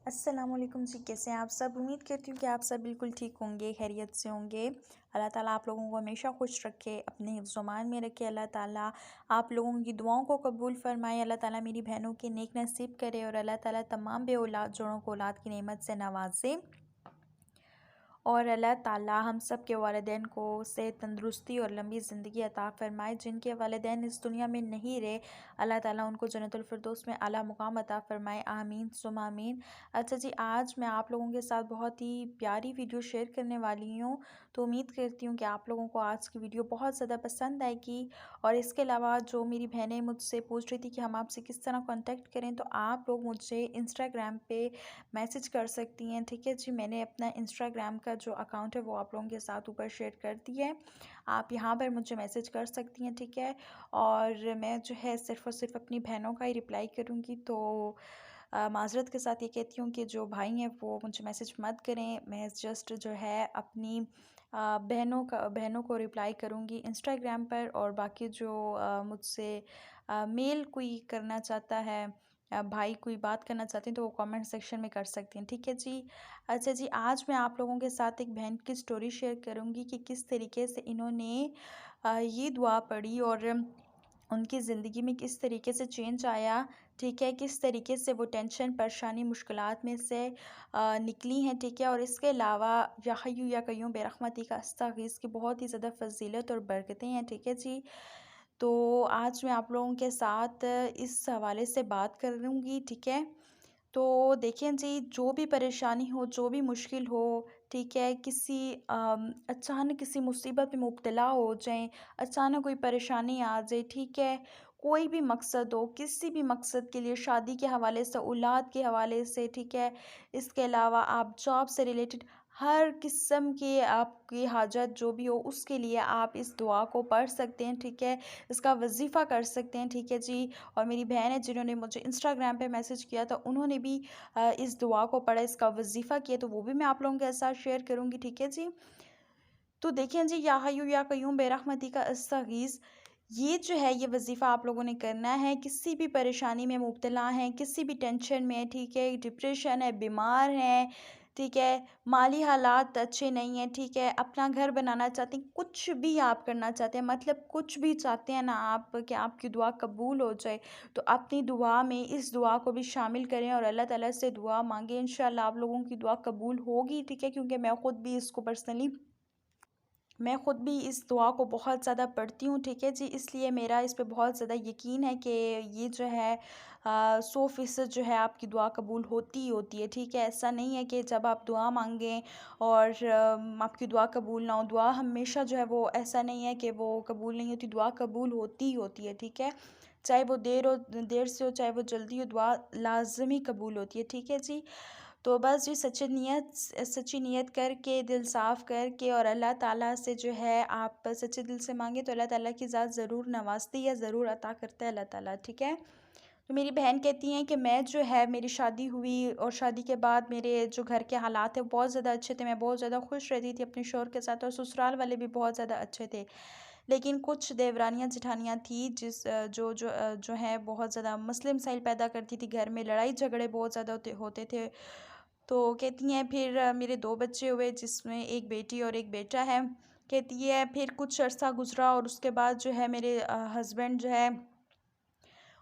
अस्सलामुअलैकुम जी, कैसे हैं आप सब। उम्मीद करती हूँ कि आप सब बिल्कुल ठीक होंगे, खैरियत से होंगे। अल्लाह ताला आप लोगों को हमेशा खुश रखे, अपने हिफ्ज़-ओ-मान में रखे। अल्लाह ताला आप लोगों की दुआओं को कबूल फ़रमाए। अल्लाह ताला मेरी बहनों के नेक नसीब करे और अल्लाह ताला तमाम बे औलाद जोड़ों को औलाद की नेमत से नवाज़े। और अल्लाह ताला हम सब के वालिदैन को सेहत, तंदुरुस्ती और लंबी ज़िंदगी अता फ़रमाए। जिनके वालिदैन इस दुनिया में नहीं रहे, अल्लाह ताला उनको जन्नतुल फ़िरदौस में आला मुकाम अता फ़रमाए। आमीन सुम्मा आमीन। अच्छा जी, आज मैं आप लोगों के साथ बहुत ही प्यारी वीडियो शेयर करने वाली हूँ। तो उम्मीद करती हूँ कि आप लोगों को आज की वीडियो बहुत ज़्यादा पसंद आएगी। और इसके अलावा जो मेरी बहनें मुझसे पूछ रही थी कि हम आपसे किस तरह कॉन्टैक्ट करें, तो आप लोग मुझे इंस्टाग्राम पे मैसेज कर सकती हैं। ठीक है जी, मैंने अपना इंस्टाग्राम का जो अकाउंट है वो आप लोगों के साथ ऊपर शेयर कर दिया है। आप यहाँ पर मुझे मैसेज कर सकती हैं, ठीक है। और मैं जो है सिर्फ़ और सिर्फ अपनी बहनों का ही रिप्लाई करूँगी। तो माज़रत के साथ ये कहती हूँ कि जो भाई हैं वो मुझे मैसेज मत करें। मैं जस्ट जो है अपनी बहनों को रिप्लाई करूँगी इंस्टाग्राम पर। और बाकी जो मुझसे मेल कोई करना चाहता है, भाई कोई बात करना चाहते हैं, तो वो कमेंट सेक्शन में कर सकती हैं, ठीक है जी। अच्छा जी, आज मैं आप लोगों के साथ एक बहन की स्टोरी शेयर करूँगी कि किस तरीके से इन्होंने ये दुआ पढ़ी और उनकी ज़िंदगी में किस तरीके से चेंज आया, ठीक है। किस तरीके से वो टेंशन, परेशानी, मुश्किलात में से निकली हैं, ठीक है। और इसके अलावा या हय्यू या कय्यूम बेरहमती का अस्तगीथ की बहुत ही ज़्यादा फ़ज़ीलत और बरकतें हैं, ठीक है जी। तो आज मैं आप लोगों के साथ इस हवाले से बात करूँगी, ठीक है। तो देखें जी, जो भी परेशानी हो, जो भी मुश्किल हो, ठीक है, अचानक किसी मुसीबत में मुब्तला हो जाएँ, अचानक कोई परेशानी आ जाए, ठीक है, कोई भी मकसद हो, किसी भी मकसद के लिए, शादी के हवाले से, औलाद के हवाले से, ठीक है, इसके अलावा आप जॉब से रिलेटेड हर किस्म की आपकी हाजत जो भी हो, उसके लिए आप इस दुआ को पढ़ सकते हैं, ठीक है, इसका वज़ीफ़ा कर सकते हैं, ठीक है जी। और मेरी बहन है जिन्होंने मुझे इंस्टाग्राम पे मैसेज किया था, उन्होंने भी इस दुआ को पढ़ा, इसका वज़ीफ़ा किया, तो वो भी मैं आप लोगों के साथ शेयर करूँगी, ठीक है जी। तो देखिए जी, या हय्यू या कय्यूम बेरहमती का अस्तगीथ, ये जो है ये वज़ीफ़ा आप लोगों ने करना है। किसी भी परेशानी में मुब्तला हैं, किसी भी टेंशन में, ठीक है, डिप्रेशन है, बीमार हैं, ठीक है, माली हालात अच्छे नहीं हैं, ठीक है, अपना घर बनाना चाहते हैं, कुछ भी आप करना चाहते हैं, मतलब कुछ भी चाहते हैं ना आप कि आपकी दुआ कबूल हो जाए, तो अपनी दुआ में इस दुआ को भी शामिल करें और अल्लाह ताला से दुआ माँगे। इंशाअल्लाह आप लोगों की दुआ कबूल होगी, ठीक है, क्योंकि मैं ख़ुद भी इस दुआ को बहुत ज़्यादा पढ़ती हूँ, ठीक है जी, इसलिए मेरा इस पे बहुत ज़्यादा यकीन है कि ये जो है 100% जो है आपकी दुआ कबूल होती ही होती है, ठीक है। ऐसा नहीं है कि जब आप दुआ मांगें और आपकी दुआ कबूल ना हो। दुआ हमेशा जो है वो ऐसा नहीं है कि वो कबूल नहीं होती, दुआ कबूल होती ही होती है, ठीक है। चाहे वो देर से हो, चाहे वो जल्दी हो, दुआ लाज़मी कबूल होती है, ठीक है जी। तो बस जी, सच्ची नियत करके, दिल साफ़ करके और अल्लाह ताला से जो है आप सच्चे दिल से मांगे, तो अल्लाह ताला की ज़ात ज़रूर नवाज़ती है, ज़रूर अता करता है अल्लाह ताला, ठीक है। तो मेरी बहन कहती हैं कि मैं जो है मेरी शादी हुई और शादी के बाद मेरे जो घर के हालात हैं वो बहुत ज़्यादा अच्छे थे, मैं बहुत ज़्यादा खुश रहती थी अपने शौहर के साथ और ससुराल वाले भी बहुत ज़्यादा अच्छे थे। लेकिन कुछ देवरानियाँ जेठानियाँ थी जो हैं बहुत ज़्यादा मसले मसाइल पैदा करती थी, घर में लड़ाई झगड़े बहुत ज़्यादा होते होते थे। तो कहती हैं फिर मेरे 2 बच्चे हुए, जिसमें 1 बेटी और 1 बेटा है। कहती है फिर कुछ अरसा गुज़रा और उसके बाद जो है मेरे हस्बैंड जो है,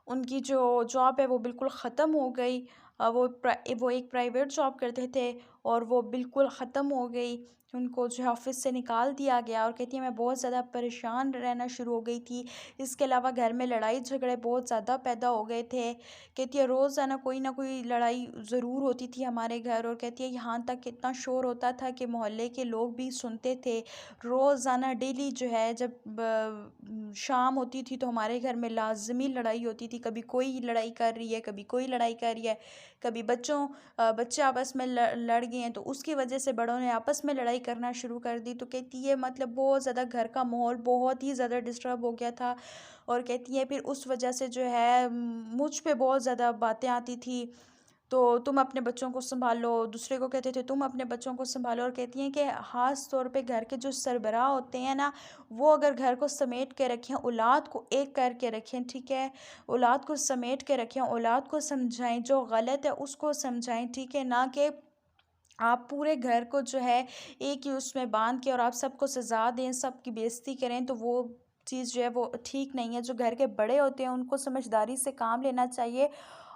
उनकी जो जॉब है वो बिल्कुल ख़त्म हो गई। वो एक प्राइवेट जॉब करते थे और वो बिल्कुल ख़त्म हो गई। उनको जो है ऑफ़िस से निकाल दिया गया और कहती है मैं बहुत ज़्यादा परेशान रहना शुरू हो गई थी। इसके अलावा घर में लड़ाई झगड़े बहुत ज़्यादा पैदा हो गए थे। कहती है रोज़ाना कोई ना कोई लड़ाई ज़रूर होती थी हमारे घर। और कहती है यहाँ तक इतना शोर होता था कि मोहल्ले के लोग भी सुनते थे। रोज़ाना डेली जो है जब शाम होती थी तो हमारे घर में लाज़मी लड़ाई होती थी। कभी कोई लड़ाई कर रही है, कभी कोई लड़ाई कर रही है, कभी बच्चे आपस में लड़ गए हैं तो उसकी वजह से बड़ों ने आपस में लड़ाई करना शुरू कर दी। तो कहती है मतलब बहुत ज़्यादा घर का माहौल बहुत ही ज़्यादा डिस्टर्ब हो गया था। और कहती है फिर उस वजह से जो है मुझ पे बहुत ज़्यादा बातें आती थी। तो तुम अपने बच्चों को सँभालो, दूसरे को कहते थे तुम अपने बच्चों को सँभालो। और कहती हैं कि ख़ास तौर पे घर के जो सरबराह होते हैं ना, वो अगर घर को समेट के रखें, औलाद को एक करके रखें, ठीक है? औलाद को समेट के रखें, औलाद को समझाएँ, जो गलत है उसको समझाएँ, ठीक है? ना कि आप पूरे घर को जो है एक ही उसमें बांध के और आप सबको सज़ा दें, सबकी बेइज़्ज़ती करें, तो वो चीज़ जो है वो ठीक नहीं है। जो घर के बड़े होते हैं उनको समझदारी से काम लेना चाहिए,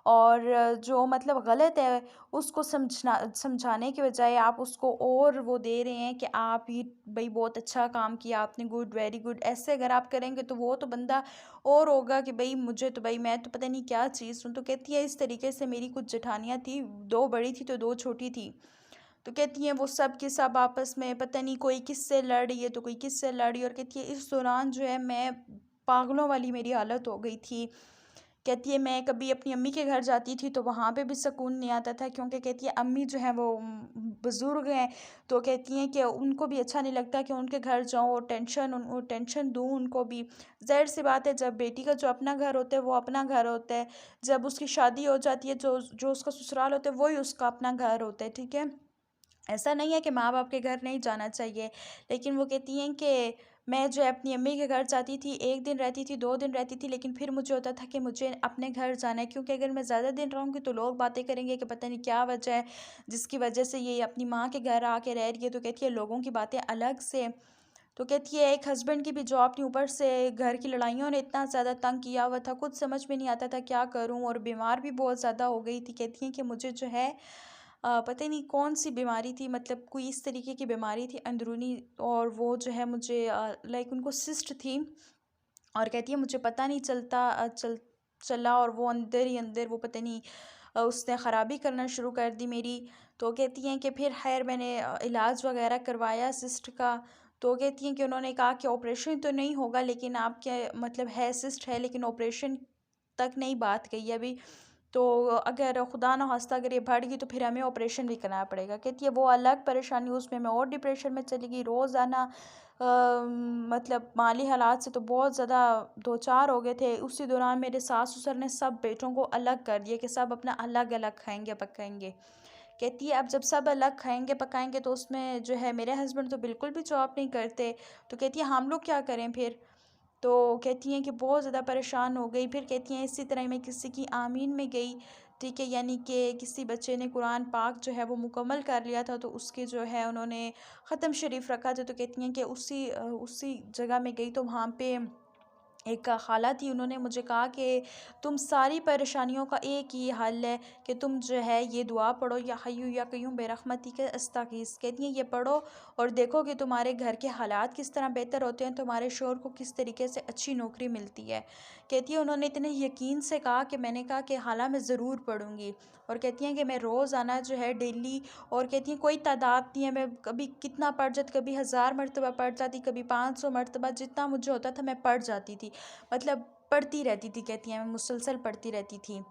और जो मतलब गलत है उसको समझाने के बजाय आप उसको और वो दे रहे हैं कि आप ये भई बहुत अच्छा काम किया आपने, गुड, वेरी गुड। ऐसे अगर आप करेंगे तो वो तो बंदा और होगा कि भई मुझे तो भई मैं तो पता नहीं क्या चीज़ हूँ। तो कहती है इस तरीके से मेरी कुछ जेठानियाँ थी, 2 बड़ी थी तो 2 छोटी थी। तो कहती हैं वो सब के सब आपस में पता नहीं कोई किससे लड़ रही है तो कोई किससे लड़ रही है। और कहती है इस दौरान जो है मैं पागलों वाली मेरी हालत हो गई थी। कहती है मैं कभी अपनी अम्मी के घर जाती थी तो वहाँ पे भी सुकून नहीं आता था, क्योंकि कहती है अम्मी जो है वो बुज़ुर्ग हैं। तो कहती हैं कि उनको भी अच्छा नहीं लगता कि उनके घर जाऊँ और टेंशन दूँ उनको भी। ज़ाहिर-सी बात है, जब बेटी का जो अपना घर होता है वो अपना घर होता है। जब उसकी शादी हो जाती है जो जो उसका ससुराल होता है वही उसका अपना घर होता है, ठीक है? ऐसा नहीं है कि माँ-बाप के घर नहीं जाना चाहिए, लेकिन वो कहती हैं कि मैं जो है अपनी अम्मी के घर जाती थी, 1 दिन रहती थी, 2 दिन रहती थी, लेकिन फिर मुझे होता था कि मुझे अपने घर जाना है, क्योंकि अगर मैं ज़्यादा दिन रहूँगी तो लोग बातें करेंगे कि पता नहीं क्या वजह है, जिसकी वजह से ये अपनी माँ के घर आके रह रही है। तो कहती है लोगों की बातें अलग से। तो कहती है एक हस्बैंड की भी जॉब थी, ऊपर से घर की लड़ाइयों ने इतना ज़्यादा तंग किया हुआ था, कुछ समझ में नहीं आता था क्या करूँ, और बीमार भी बहुत ज़्यादा हो गई थी। कहती हैं कि मुझे जो है पता ही नहीं कौन-सी बीमारी थी, मतलब कोई इस तरीके की बीमारी थी अंदरूनी, और वो जो है मुझे लाइक उनको सिस्ट थी। और कहती है मुझे पता नहीं चला, और वो अंदर ही अंदर वो पता नहीं उसने ख़राबी करना शुरू कर दी मेरी। तो कहती हैं कि फिर ख़ैर मैंने इलाज वग़ैरह करवाया सिस्ट का। तो कहती हैं कि उन्होंने कहा कि ऑपरेशन तो नहीं होगा, लेकिन आपके मतलब है सिस्ट है, लेकिन ऑपरेशन तक नहीं बात गई है अभी। तो अगर खुदा ना ख़ास्ता अगर ये बढ़ गई तो फिर हमें ऑपरेशन भी कराना पड़ेगा। कहती है वो अलग परेशानी, उसमें मैं और डिप्रेशन में चली गई। रोज़ाना मतलब माली हालात से तो बहुत ज़्यादा दो-चार हो गए थे। उसी दौरान मेरे सास-ससुर ने सब बेटों को अलग कर दिया कि सब अपना अलग-अलग खाएँगे, पकाएँगे। कहती है अब जब सब अलग खाएँगे, पकाएँगे तो उसमें जो है मेरे हस्बैंड तो बिल्कुल भी जॉब नहीं करते। तो कहती है हम लोग क्या करें फिर? तो कहती हैं कि बहुत ज़्यादा परेशान हो गई। फिर कहती हैं इसी तरह मैं किसी की आमीन में गई, ठीक है? यानी कि किसी बच्चे ने कुरान पाक जो है वो मुकम्मल कर लिया था, तो उसके जो है उन्होंने ख़त्म शरीफ रखा था। तो कहती हैं कि उसी जगह में गई तो वहाँ पे एक खाला थी, उन्होंने मुझे कहा कि तुम सारी परेशानियों का एक ही हल है कि तुम जो है ये दुआ पढ़ो, या हय्यु या कय्यूम बिरहमतिक अस्तगीथ। कहती हैं ये पढ़ो और देखो कि तुम्हारे घर के हालात किस तरह बेहतर होते हैं, तुम्हारे शोहर को किस तरीके से अच्छी नौकरी मिलती है। कहती है उन्होंने इतने यकीन से कहा कि मैंने कहा कि हाला मैं ज़रूर पढ़ूँगी। और कहती हैं कि मैं रोज़ाना जो है डेली, और कहती हैं कोई तादाद नहीं है, मैं कभी कितना पढ़ जाती, कभी 1000 मरतबा पढ़ जाती, कभी 500 मरतबा, जितना मुझे होता था मैं पढ़ जाती थी। मतलब पढ़ती रहती थी। कहती हैं मैं मुसलसल पढ़ती रहती थी,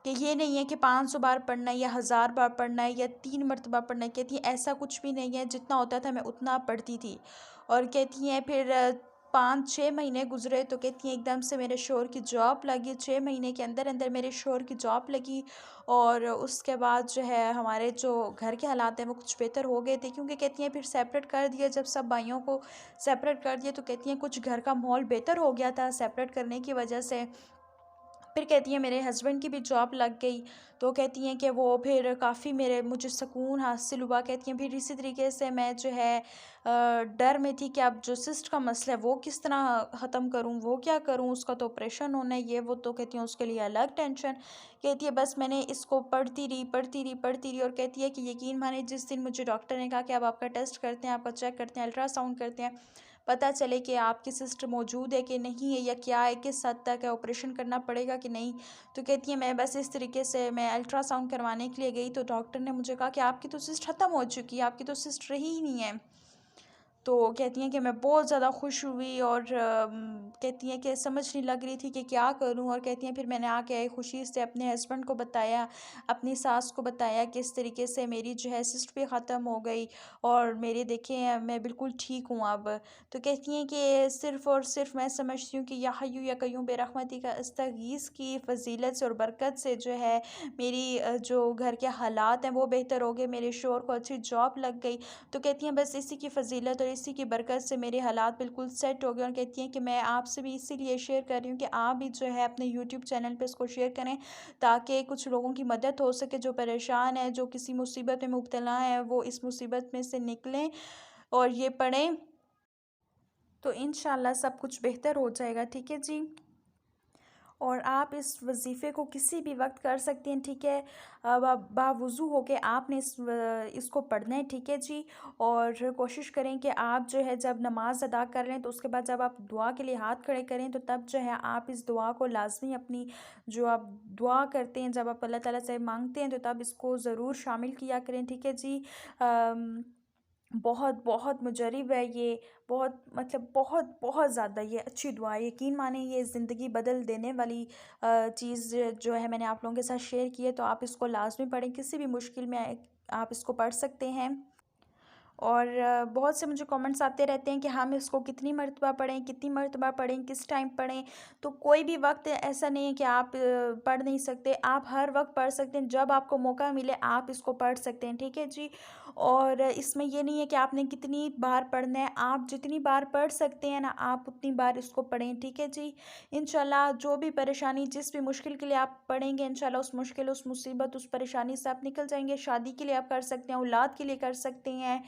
कि ये नहीं है कि 500 बार पढ़ना है या 1000 बार पढ़ना है या 3 मरतबा पढ़ना है। कहती हैं ऐसा कुछ भी नहीं है, जितना होता था मैं उतना पढ़ती थी। और कहती हैं फिर 5-6 महीने गुज़रे तो कहती हैं एकदम से मेरे शौहर की जॉब लगी। 6 महीने के अंदर अंदर मेरे शौहर की जॉब लगी, और उसके बाद जो है हमारे जो घर के हालात हैं वो कुछ बेहतर हो गए थे, क्योंकि कहती हैं फिर सेपरेट कर दिया, जब सब भाइयों को सेपरेट कर दिया तो कहती हैं कुछ घर का माहौल बेहतर हो गया था सेपरेट करने की वजह से। फिर कहती हैं मेरे हस्बैंड की भी जॉब लग गई, तो कहती हैं कि वो फिर काफ़ी मेरे मुझे सुकून हासिल हुआ। कहती हैं फिर इसी तरीके से मैं जो है डर में थी कि अब जो सिस्ट का मसला है वो किस तरह ख़त्म करूँ, वो क्या करूँ, उसका तो ऑपरेशन होना है, ये वो। तो कहती हैं उसके लिए अलग टेंशन। कहती है बस मैंने इसको पढ़ती रही, और कहती है कि यकीन माने जिस दिन मुझे डॉक्टर ने कहा कि अब आपका टेस्ट करते हैं, आपका चेक करते हैं, अल्ट्रासाउंड करते हैं, पता चले कि आपकी सिस्ट मौजूद है कि नहीं है या क्या है, किस हद तक है, ऑपरेशन करना पड़ेगा कि नहीं। तो कहती है मैं बस इस तरीके से मैं अल्ट्रासाउंड करवाने के लिए गई तो डॉक्टर ने मुझे कहा कि आपकी तो सिस्ट ख़त्म हो चुकी है, आपकी तो सिस्ट रही ही नहीं है। तो कहती हैं कि मैं बहुत ज़्यादा खुश हुई और कहती हैं कि समझ नहीं लग रही थी कि क्या करूं। और कहती हैं फिर मैंने आके खुशी से अपने हस्बैंड को बताया, अपनी सास को बताया कि इस तरीके से मेरी जो है सिस्ट भी ख़त्म हो गई और मेरे देखें मैं बिल्कुल ठीक हूँ अब। तो कहती हैं कि सिर्फ़ और सिर्फ मैं समझती हूँ कि या हय्यू या कय्यूम बेरहमती का अस्तगीस की फ़जीलत से और बरकत से जो है मेरी जो घर के हालात हैं वो बेहतर हो गए, मेरे शौहर को अच्छी जॉब लग गई। तो कहती हैं बस इसी की फ़जीलत और इसी की बरकत से मेरे हालात बिल्कुल सेट हो गए। और कहती हैं कि मैं आपसे भी इसीलिए शेयर कर रही हूँ कि आप भी जो है अपने यूट्यूब चैनल पे इसको शेयर करें, ताकि कुछ लोगों की मदद हो सके जो परेशान हैं, जो किसी मुसीबत में मुब्तला हैं, वो इस मुसीबत में से निकलें और ये पढ़ें, तो इंशाल्लाह सब कुछ बेहतर हो जाएगा। ठीक है जी। और आप इस वज़ीफ़े को किसी भी वक्त कर सकती हैं, ठीक है। बावुज़ू होके आपने इसको पढ़ना है, ठीक है जी। और कोशिश करें कि आप जो है जब नमाज़ अदा कर लें तो उसके बाद जब आप दुआ के लिए हाथ खड़े करें तो तब जो है आप इस दुआ को लाज़मी अपनी जो आप दुआ करते हैं, जब आप अल्लाह ताला से मांगते हैं तो तब इसको ज़रूर शामिल किया करें, ठीक है जी। अम, बहुत बहुत मुजरिब है ये, बहुत मतलब बहुत बहुत ज़्यादा ये अच्छी दुआ है। यकीन माने ये ज़िंदगी बदल देने वाली चीज़ जो है मैंने आप लोगों के साथ शेयर की है, तो आप इसको लाज़मी पढ़ें, किसी भी मुश्किल में आप इसको पढ़ सकते हैं। और बहुत से मुझे कमेंट्स आते रहते हैं कि हम इसको कितनी मर्तबा पढ़ें, कितनी मर्तबा पढ़ें, किस टाइम पढ़ें। तो कोई भी वक्त ऐसा नहीं है कि आप पढ़ नहीं सकते, आप हर वक्त पढ़ सकते हैं, जब आपको मौका मिले आप इसको पढ़ सकते हैं, ठीक है जी। और इसमें ये नहीं है कि आपने कितनी बार पढ़ना है, आप जितनी बार पढ़ सकते हैं ना आप उतनी बार इसको पढ़ें, ठीक है जी। इंशाल्लाह जो भी परेशानी, जिस भी मुश्किल के लिए आप पढ़ेंगे, इंशाल्लाह उस मुश्किल, उस मुसीबत, उस परेशानी से आप निकल जाएंगे। शादी के लिए आप कर सकते हैं, औलाद के लिए कर सकते हैं,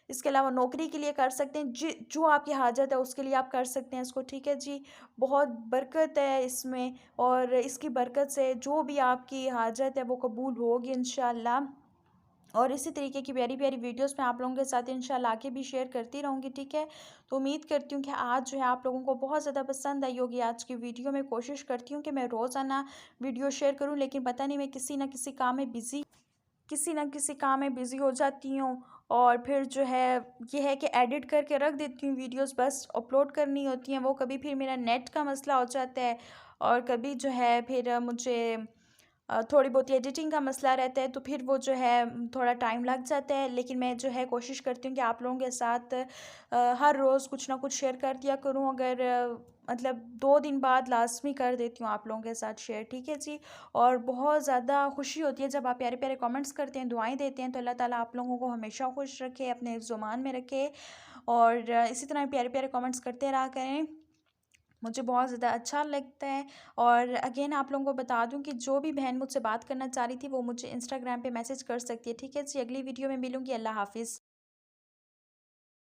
इसके अलावा नौकरी के लिए कर सकते हैं, जो आपकी हाजत है उसके लिए आप कर सकते हैं इसको, ठीक है जी। बहुत बरकत है इसमें और इसकी बरकत से जो भी आपकी हाजत है वो कबूल होगी इंशाल्लाह। और इसी तरीके की प्यारी प्यारी वीडियोस मैं आप लोगों के साथ इंशाल्लाह आगे भी शेयर करती रहूँगी, ठीक है। तो उम्मीद करती हूँ कि आज जो है आप लोगों को बहुत ज़्यादा पसंद आई होगी आज की वीडियो। मैं कोशिश करती हूँ कि मैं रोज़ाना वीडियो शेयर करूँ, लेकिन पता नहीं मैं किसी ना किसी काम में बिज़ी हो जाती हूँ। और फिर जो है ये है कि एडिट करके रख देती हूँ वीडियोस, बस अपलोड करनी होती हैं वो। कभी फिर मेरा नेट का मसला हो जाता है और कभी जो है फिर मुझे थोड़ी बहुत एडिटिंग का मसला रहता है, तो फिर वो जो है थोड़ा टाइम लग जाता है। लेकिन मैं जो है कोशिश करती हूँ कि आप लोगों के साथ हर रोज़ कुछ ना कुछ शेयर कर दिया करूँ। अगर मतलब 2 दिन बाद लाज़मी कर देती हूँ आप लोगों के साथ शेयर, ठीक है जी। और बहुत ज़्यादा खुशी होती है जब आप प्यारे-प्यारे कमेंट्स करते हैं, दुआएँ देते हैं, तो अल्लाह ताला आप लोगों को हमेशा खुश रखे, अपने हिफ्ज़-ओ-मान में रखे। और इसी तरह प्यारे-प्यारे कमेंट्स करते रहा करें, मुझे बहुत ज़्यादा अच्छा लगता है। और अगेन आप लोगों को बता दूँ कि जो भी बहन मुझसे बात करना चाह रही थी वो मुझे इंस्टाग्राम पे मैसेज कर सकती है, ठीक है जी। अगली वीडियो में मिलूँगी, अल्लाह हाफ़िज़।